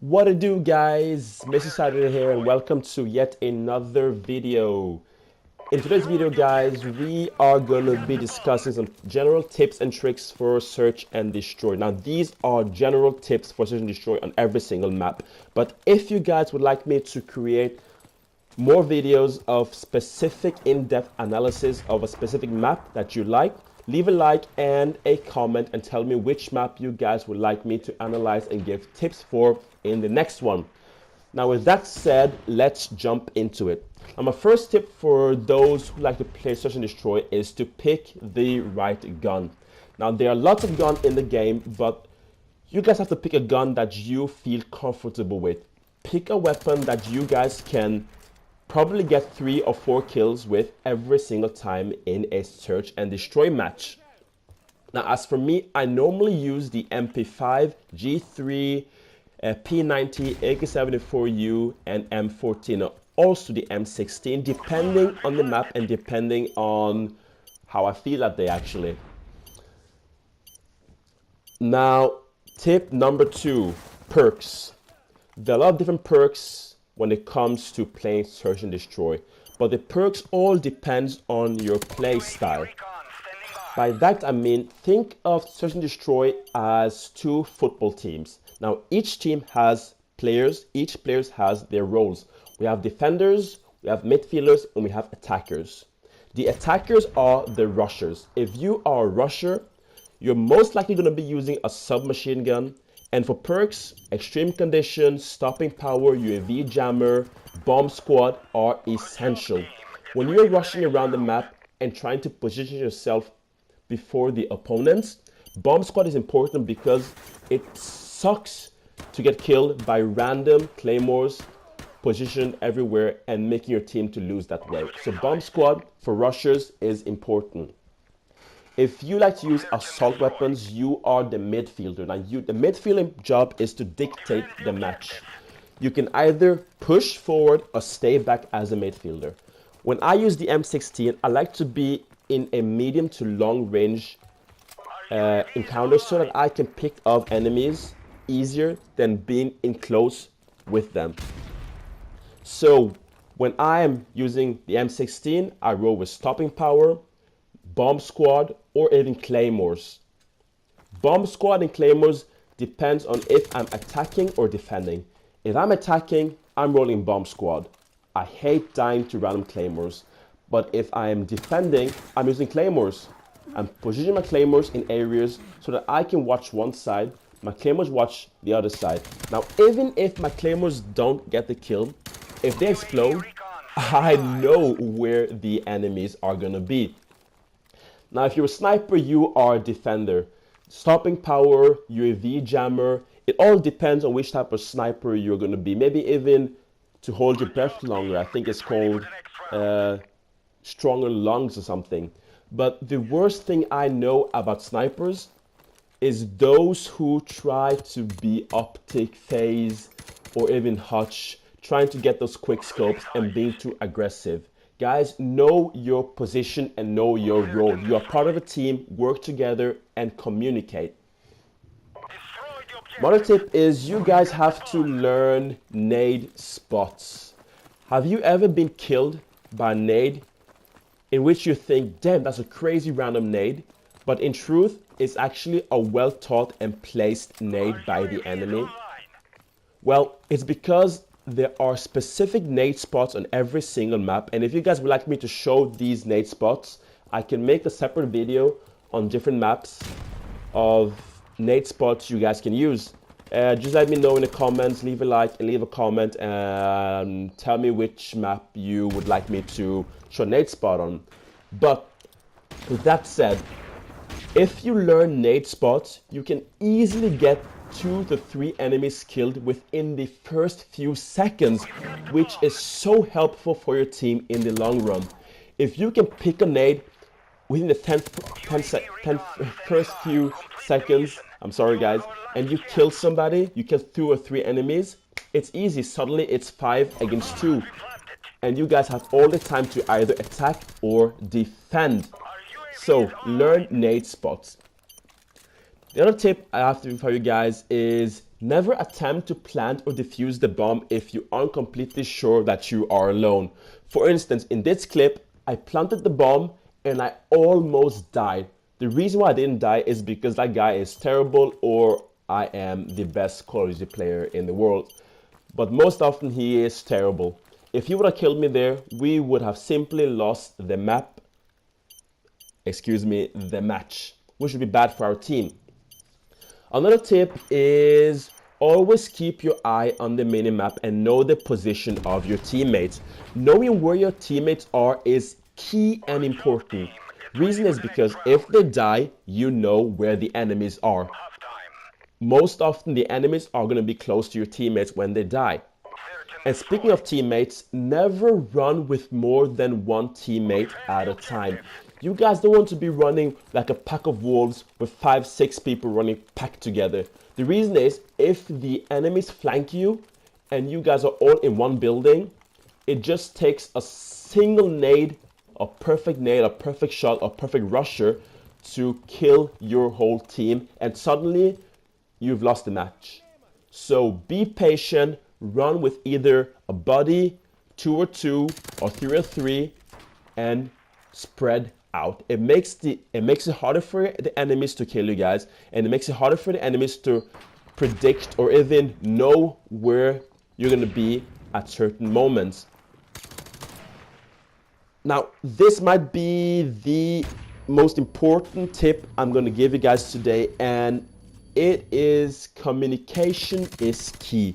What it do, guys? Mr. Saturday here, and welcome to yet another video. In today's video, guys, we are going to be discussing some general tips and tricks for search and destroy. Now, these are general tips for search and destroy on every single map. But if you guys would like me to create more videos of specific in-depth analysis of a specific map that you like, leave a like and a comment and tell me which map you guys would like me to analyze and give tips for in the next one. Now, with that said, let's jump into it. Now, my first tip for those who like to play Search and Destroy is to pick the right gun. Now, there are lots of guns in the game, but you guys have to pick a gun that you feel comfortable with. Pick a weapon that you guys can probably get 3 or 4 kills with every single time in a Search and Destroy match. Now, as for me, I normally use the MP5, G3, P90, AK-74U, and M14, also the M16, depending on the map and depending on how I feel that day actually. Now, tip number 2, perks. There are a lot of different perks when it comes to playing Search and Destroy, but the perks all depends on your play style. By that I mean, think of Search and Destroy as 2 football teams. Now each team has players, each player has their roles. We have defenders, we have midfielders, and we have attackers. The attackers are the rushers. If you are a rusher, you're most likely going to be using a submachine gun. And for perks, extreme conditions, stopping power, UAV jammer, bomb squad are essential. When you're rushing around the map and trying to position yourself before the opponents, bomb squad is important because it sucks to get killed by random claymores positioned everywhere and making your team to lose that way. So bomb squad for rushers is important. If you like to use assault weapons, you are the midfielder. Now, the midfielding job is to dictate the match. You can either push forward or stay back as a midfielder. When I use the M16, I like to be in a medium to long range encounter so that I can pick up enemies easier than being in close with them. So when I am using the M16, I roll with stopping power, bomb squad, or even claymores. Bomb squad and claymores depends on if I'm attacking or defending. If I'm attacking, I'm rolling bomb squad. I hate dying to random claymores. But if I am defending, I'm using claymores. I'm positioning my claymores in areas so that I can watch one side, my claymores watch the other side. Now, even if my claymores don't get the kill, if they explode, I know where the enemies are gonna be. Now, if you're a sniper, you are a defender. Stopping power, UAV jammer, it all depends on which type of sniper you're going to be. Maybe even to hold your breath longer. I think it's called stronger lungs or something. But the worst thing I know about snipers is those who try to be optic phase or even hutch, trying to get those quick scopes and being too aggressive. Guys, know your position and know your role. You are part of a team, work together and communicate. Another tip is you guys have to learn nade spots. Have you ever been killed by a nade in which you think, damn, that's a crazy random nade, but in truth, it's actually a well taught and placed nade by the enemy? Well, it's because there are specific nade spots on every single map, and if you guys would like me to show these nade spots, I can make a separate video on different maps of nade spots you guys can use. Just let me know in the comments, leave a like and leave a comment and tell me which map you would like me to show nade spot on. But with that said, if you learn nade spots, you can easily get 2 to 3 enemies killed within the first few seconds, which is so helpful for your team in the long run. If you can pick a nade within the 10 first few seconds, I'm sorry guys, and you kill somebody, you kill 2 or 3 enemies, it's easy. Suddenly it's 5 against 2. And you guys have all the time to either attack or defend. So learn nade spots. The other tip I have to for you guys is Never attempt to plant or defuse the bomb if you aren't completely sure that you are alone. For instance, in this clip, I planted the bomb and I almost died. The reason why I didn't die is because that guy is terrible or I am the best Call of Duty player in the world. But most often he is terrible. If he would have killed me there, we would have simply lost the map. Excuse me, the match, which would be bad for our team. Another tip is always keep your eye on the minimap and know the position of your teammates. Knowing where your teammates are is key and important. Reason is because if they die, you know where the enemies are. Most often the enemies are going to be close to your teammates when they die. And speaking of teammates, never run with more than one teammate at a time. You guys don't want to be running like a pack of wolves with 5-6 people running packed together. The reason is if the enemies flank you and you guys are all in one building, it just takes a single nade, a perfect shot, a perfect rusher to kill your whole team, and suddenly you've lost the match. So be patient, run with either a buddy, 2-2 or 3-3, and spread out. It makes it harder for the enemies to kill you guys, and it makes it harder for the enemies to predict or even know where you're going to be at certain moments. Now, this might be the most important tip I'm going to give you guys today, and it is communication is key.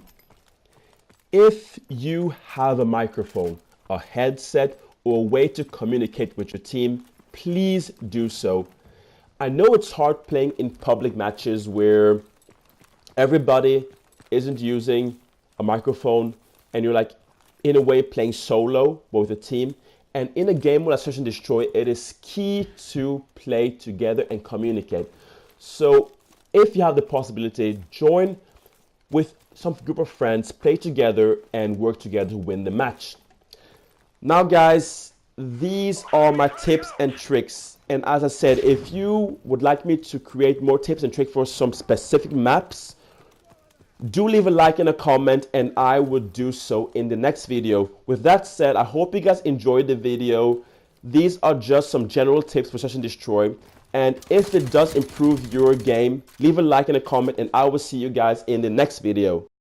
If you have a microphone, a headset, or a way to communicate with your team, please do so. I know it's hard playing in public matches where everybody isn't using a microphone and you're like in a way playing solo with a team. And in a game like Search and Destroy, it is key to play together and communicate. So if you have the possibility, join with some group of friends, play together and work together to win the match. Now guys, these are my tips and tricks. And as I said, if you would like me to create more tips and tricks for some specific maps, do leave a like and a comment and I would do so in the next video. With that said, I hope you guys enjoyed the video. These are just some general tips for Search and Destroy. And if it does improve your game, leave a like and a comment and I will see you guys in the next video.